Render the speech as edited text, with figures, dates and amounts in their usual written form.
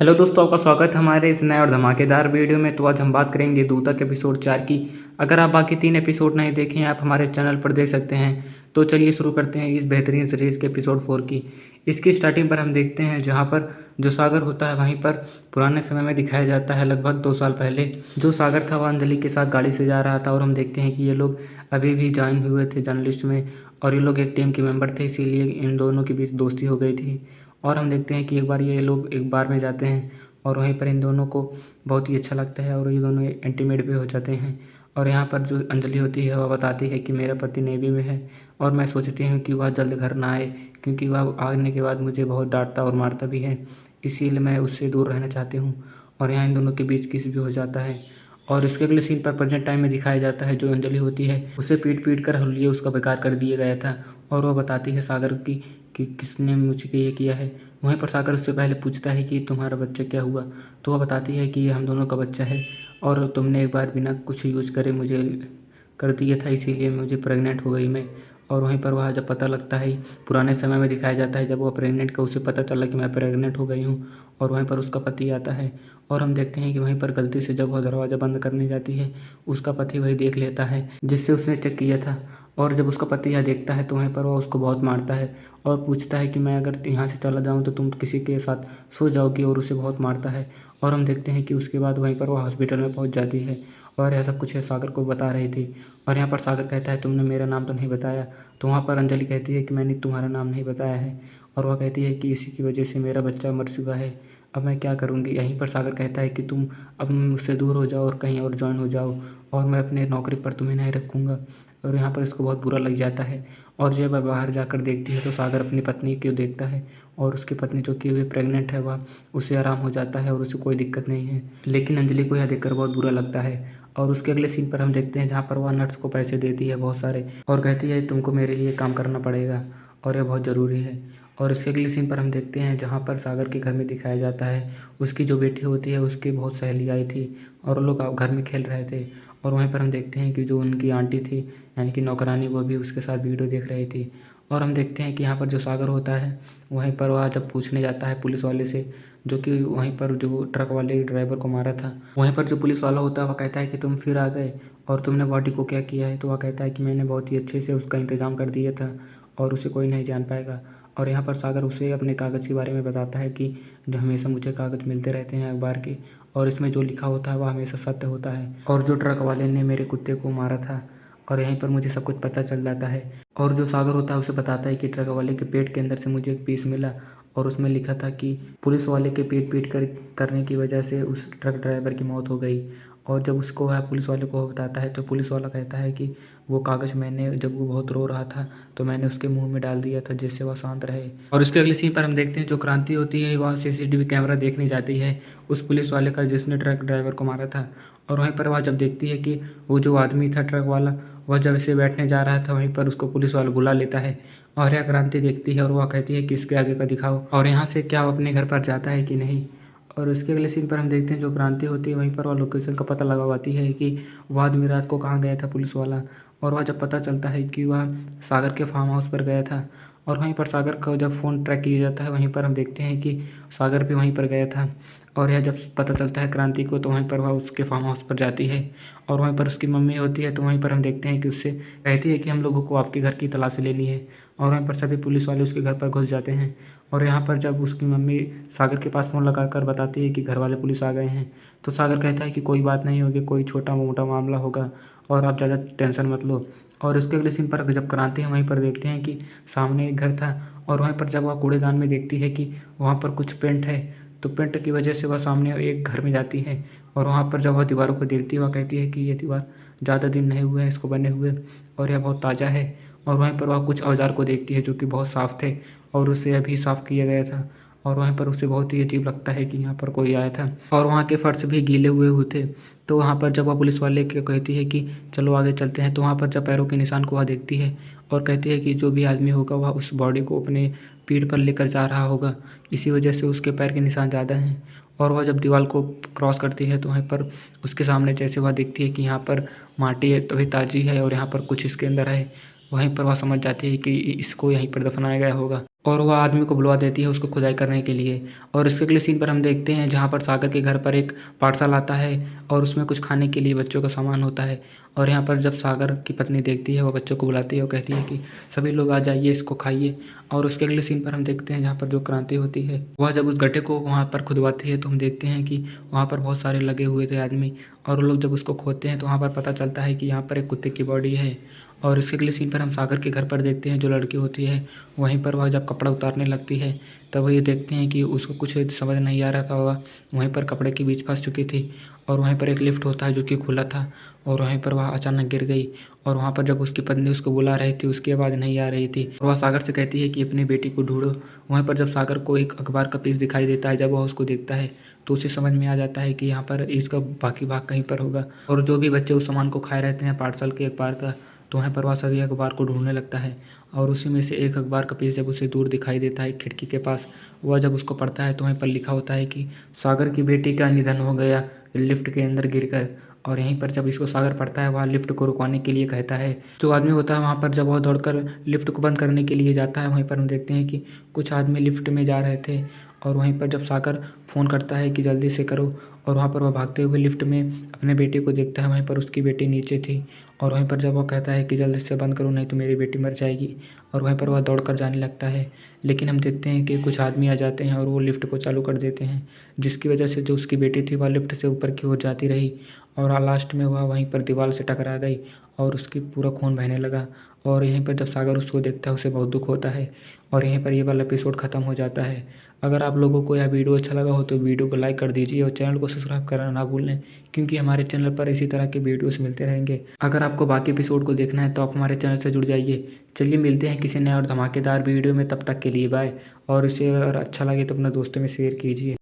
Hello दोस्तों, आपका स्वागत है हमारे इस नए और धमाकेदार वीडियो में। तो आज हम बात करेंगे दूतक एपिसोड 4 की। अगर आप बाकी 3 एपिसोड नहीं देखे हैं, आप हमारे चैनल पर देख सकते हैं। तो चलिए शुरू करते हैं इस बेहतरीन सीरीज़ के एपिसोड 4 की। इसकी स्टार्टिंग पर हम देखते हैं जहाँ पर जो सागर होता है वहीं पर पुराने समय में दिखाया जाता है। लगभग 2 साल पहले जो सागर था वह अंजलि के साथ गाड़ी से जा रहा था और हम देखते हैं कि ये लोग अभी भी ज्वाइन हुए थे जर्नलिस्ट में और ये लोग एक टीम के मेंबर थे, इसीलिए इन दोनों के बीच दोस्ती हो गई थी। और हम देखते हैं कि एक बार ये लोग एक बार में जाते हैं और वहीं पर इन दोनों को बहुत ही अच्छा लगता है और ये दोनों इंटीमेट भी हो जाते हैं। और यहाँ पर जो अंजलि होती है वह बताती है कि मेरा पति नेवी में है और मैं सोचती हूँ कि वह जल्द घर ना आए, क्योंकि वह आने के बाद मुझे बहुत डांटता और मारता भी है, इसीलिए मैं उससे दूर रहना चाहती हूँ। और यहाँ इन दोनों के बीच किस भी हो जाता है। और इसके अगले सीन पर प्रेजेंट टाइम में दिखाया जाता है जो अंजलि होती है उसे पीट पीट कर हुलिये उसका बेकार कर दिया गया था। और वह बताती है सागर की कि किसने मुझे ये किया है। वहीं पर सागर उससे पहले पूछता है कि तुम्हारा बच्चा क्या हुआ। तो वह बताती है कि ये हम दोनों का बच्चा है और तुमने एक बार बिना कुछ यूज करे मुझे कर दिया था, इसीलिए मुझे प्रेग्नेंट हो गई मैं। और वहीं पर वह जब पता लगता है, पुराने समय में दिखाया जाता है जब वो प्रेग्नेंट का उसे पता चला कि मैं प्रेग्नेंट हो गई हूँ। और वहीं पर उसका पति आता है और हम देखते हैं कि वहीं पर गलती से जब वह दरवाज़ा बंद करने जाती है उसका पति वही देख लेता है जिससे उसने चेक किया था। और जब उसका पति यह देखता है तो वहीं पर वह उसको बहुत मारता है और पूछता है कि मैं अगर यहाँ से चला जाऊँ तो तुम किसी के साथ सो जाओगी, और उसे बहुत मारता है। और हम देखते हैं कि उसके बाद वहीं पर वह हॉस्पिटल में पहुँच जाती है और यह सब कुछ सागर को बता रही थी। और यहाँ पर सागर कहता है तुमने मेरा नाम तो नहीं बताया। तो वहाँ पर अंजलि कहती है कि मैंने तुम्हारा नाम नहीं बताया है। और वह कहती है कि इसी की वजह से मेरा बच्चा मर चुका है, अब मैं क्या करूँगी। यहीं पर सागर कहता है कि तुम अब मुझसे दूर हो जाओ और कहीं और ज्वाइन हो जाओ और मैं अपने नौकरी पर तुम्हें नहीं रखूँगा। और यहाँ पर इसको बहुत बुरा लग जाता है। और जब वह बाहर जाकर देखती है तो सागर अपनी पत्नी को देखता है और उसकी पत्नी जो कि वे प्रेग्नेंट है वह उसे आराम हो जाता है और उसे कोई दिक्कत नहीं है। लेकिन अंजलि को यह देखकर बहुत बुरा लगता है। और उसके अगले सीन पर हम देखते हैं जहाँ पर वह नर्स को पैसे देती है बहुत सारे और कहती है तुमको मेरे लिए काम करना पड़ेगा और यह बहुत ज़रूरी है। और इसके अगले सीन पर हम देखते हैं जहाँ पर सागर के घर में दिखाया जाता है उसकी जो बेटी होती है उसकी बहुत सहेली आई थी और वो लोग घर में खेल रहे थे। और वहीं पर हम देखते हैं कि जो उनकी आंटी थी यानी कि नौकरानी वो भी उसके साथ वीडियो देख रही थी। और हम देखते हैं कि यहाँ पर जो सागर होता है वहीं पर वह जब पूछने जाता है पुलिस वाले से, जो कि वहीं पर जो ट्रक वाले ड्राइवर को मारा था, वहीं पर जो पुलिस वाला होता है वह कहता है कि तुम फिर आ गए और तुमने बॉडी को क्या किया है। तो वह कहता है कि मैंने बहुत ही अच्छे से उसका इंतज़ाम कर दिया था और उसे कोई नहीं जान पाएगा। और यहाँ पर सागर उसे अपने कागज़ के बारे में बताता है कि जो हमेशा मुझे कागज़ मिलते रहते हैं अखबार के और इसमें जो लिखा होता है वह हमेशा सत्य होता है और जो ट्रक वाले ने मेरे कुत्ते को मारा था। और यहीं पर मुझे सब कुछ पता चल जाता है। और जो सागर होता है उसे बताता है कि ट्रक वाले के पेट के अंदर से मुझे एक पीस मिला और उसमें लिखा था कि पुलिस वाले के पेट पीट करने की वजह से उस ट्रक ड्राइवर की मौत हो गई। और जब उसको वह पुलिस वाले को बताता है तो पुलिस वाला कहता है कि वो कागज़ मैंने जब वो बहुत रो रहा था तो मैंने उसके मुंह में डाल दिया था जिससे वह शांत रहे। और इसके अगले सीन पर हम देखते हैं जो क्रांति होती है वह सीसीटीवी कैमरा देखने जाती है उस पुलिस वाले का जिसने ट्रक ड्राइवर को मारा था। और वहीं पर वह जब देखती है कि वो जो आदमी था ट्रक वाला वह जब इसे बैठने जा रहा था वहीं पर उसको पुलिस वाला बुला लेता है। और यह क्रांति देखती है और वह कहती है कि इसके आगे का दिखाओ और यहाँ से क्या वो अपने घर पर जाता है कि नहीं। और उसके अगले सीन पर हम देखते हैं जो क्रांति होती है वहीं पर वह लोकेशन का पता लगवाती है कि वह आदमी रात को कहाँ गया था पुलिस वाला। और वह जब पता चलता है कि वह सागर के फार्म हाउस पर गया था और वहीं पर सागर का जब फ़ोन ट्रैक किया जाता है वहीं पर हम देखते हैं कि सागर भी वहीं पर गया था। और यह जब पता चलता है क्रांति को तो वहीं पर वह उसके फार्म हाउस पर जाती है और वहीं पर उसकी मम्मी होती है। तो वहीं पर हम देखते हैं कि उससे कहती है कि हम लोगों को आपके घर की तलाशी लेनी है। और वहीं पर सभी पुलिस वाले उसके घर पर घुस जाते हैं। और यहाँ पर जब उसकी मम्मी सागर के पास फ़ोन लगाकर बताती है कि घर वाले पुलिस आ गए हैं तो सागर कहता है कि कोई बात नहीं होगी, कोई छोटा मोटा मामला होगा और आप ज़्यादा टेंशन मत लो। और इसके अगले सीन पर जब क्रांति है वहीं पर देखते हैं कि सामने एक घर था और वहीं पर जब वह कूड़ेदान में देखती है कि वहाँ पर कुछ पेंट है तो पेंट की वजह से वह सामने एक घर में जाती है। और वहाँ पर जब वह दीवारों को देखती है वह कहती है कि ये दीवार ज़्यादा दिन नहीं हुए हैं इसको बने हुए और यह बहुत ताज़ा है। और वहीं पर वह कुछ औजार को देखती है जो कि बहुत साफ़ थे और उसे अभी साफ़ किया गया था। और वहीं पर उसे बहुत ही अजीब लगता है कि यहाँ पर कोई आया था और वहाँ के फर्श भी गीले हुए थे। तो वहाँ पर जब वह पुलिस वाले को कहती है कि चलो आगे चलते हैं तो वहाँ पर जब पैरों के निशान को वह देखती है और कहती है कि जो भी आदमी होगा वह उस बॉडी को अपने पीठ पर लेकर जा रहा होगा, इसी वजह से उसके पैर के निशान ज़्यादा हैं। और वह जब दीवार को क्रॉस करती है तो वहीं पर उसके सामने जैसे वह देखती है कि यहाँ पर माटी है तभी ताज़ी है और यहाँ पर कुछ इसके अंदर है वहीं पर वह समझ जाती है कि इसको यहीं पर दफनाया गया होगा और वह आदमी को बुलवा देती है उसको खुदाई करने के लिए। और इसके अगले सीन पर हम देखते हैं जहाँ पर सागर के घर पर एक पार्सल आता है और उसमें कुछ खाने के लिए बच्चों का सामान होता है। और यहाँ पर जब सागर की पत्नी देखती है, वह बच्चों को बुलाती है और कहती है कि सभी लोग आ जाइए, इसको खाइए। और उसके अगले सीन पर हम देखते हैं जहाँ पर जो क्रांति होती है, वह जब उस गड्ढे को वहाँ पर खुदवाती है तो हम देखते हैं कि वहाँ पर बहुत सारे लगे हुए थे आदमी। और वो लोग जब उसको खोदते हैं तो वहाँ पर पता चलता है कि यहाँ पर एक कुत्ते की बॉडी है। और इसके अगले सीन पर हम सागर के घर पर देखते हैं जो लड़की होती है, वहीं पर वह जब कपड़ा उतारने लगती है तब ये देखते हैं कि उसको कुछ समझ नहीं आ रहा था, वह वहीं पर कपड़े के बीच फंस चुकी थी। और वहीं पर एक लिफ्ट होता है जो कि खुला था और वहीं पर वह अचानक गिर गई। और वहाँ पर जब उसकी पत्नी उसको बुला रही थी, उसकी आवाज़ नहीं आ रही थी और वह सागर से कहती है कि अपनी बेटी को ढूंढो। वहीं पर जब सागर को एक अखबार का पीस दिखाई देता है, जब वह उसको देखता है तो उसे समझ में आ जाता है कि यहाँ पर इसका बाकी भाग कहीं पर होगा। और जो भी बच्चे उस सामान को खाए रहते हैं पार्सल के अखबार का, तो वहीं पर वह सभी अखबार को ढूंढने लगता है। और उसी में से एक अखबार का पेज जब उसे दूर दिखाई देता है खिड़की के पास, वह जब उसको पढ़ता है तो वहीं पर लिखा होता है कि सागर की बेटी का निधन हो गया लिफ्ट के अंदर गिरकर। और यहीं पर जब इसको सागर पढ़ता है, वह लिफ्ट को रुकवाने के लिए कहता है। जो आदमी होता है वहाँ पर जब वह दौड़कर लिफ्ट को बंद करने के लिए जाता है, वहीं पर हम देखते हैं कि कुछ आदमी लिफ्ट में जा रहे थे। और वहीं पर जब सागर फ़ोन करता है कि जल्दी से करो, और वहाँ पर वह भागते हुए लिफ्ट में अपने बेटे को देखता है, वहीं पर उसकी बेटी नीचे थी। और वहीं पर जब वो कहता है कि जल्दी से बंद करो नहीं तो मेरी बेटी मर जाएगी, और वहीं पर वह दौड़ कर जाने लगता है। लेकिन हम देखते हैं कि कुछ आदमी आ जाते हैं और वो लिफ्ट को चालू कर देते हैं, जिसकी वजह से जो उसकी बेटी थी वह लिफ्ट से ऊपर की ओर जाती रही और लास्ट में वह वहीं पर दीवार से टकरा गई और उसकी पूरा खून बहने लगा। और यहीं पर जब सागर उसको देखता है उसे बहुत दुख होता है और यहीं पर ये वाला एपिसोड ख़त्म हो जाता है। अगर आप लोगों को यह वीडियो अच्छा लगा हो तो वीडियो को लाइक कर दीजिए और चैनल को सब्सक्राइब करना ना भूलें, क्योंकि हमारे चैनल पर इसी तरह के वीडियोस मिलते रहेंगे। अगर आपको बाकी एपिसोड को देखना है तो आप हमारे चैनल से जुड़ जाइए। चलिए मिलते हैं किसी नए और धमाकेदार वीडियो में, तब तक के लिए बाय। और इसे अगर अच्छा लगे तो अपने दोस्तों में शेयर कीजिए।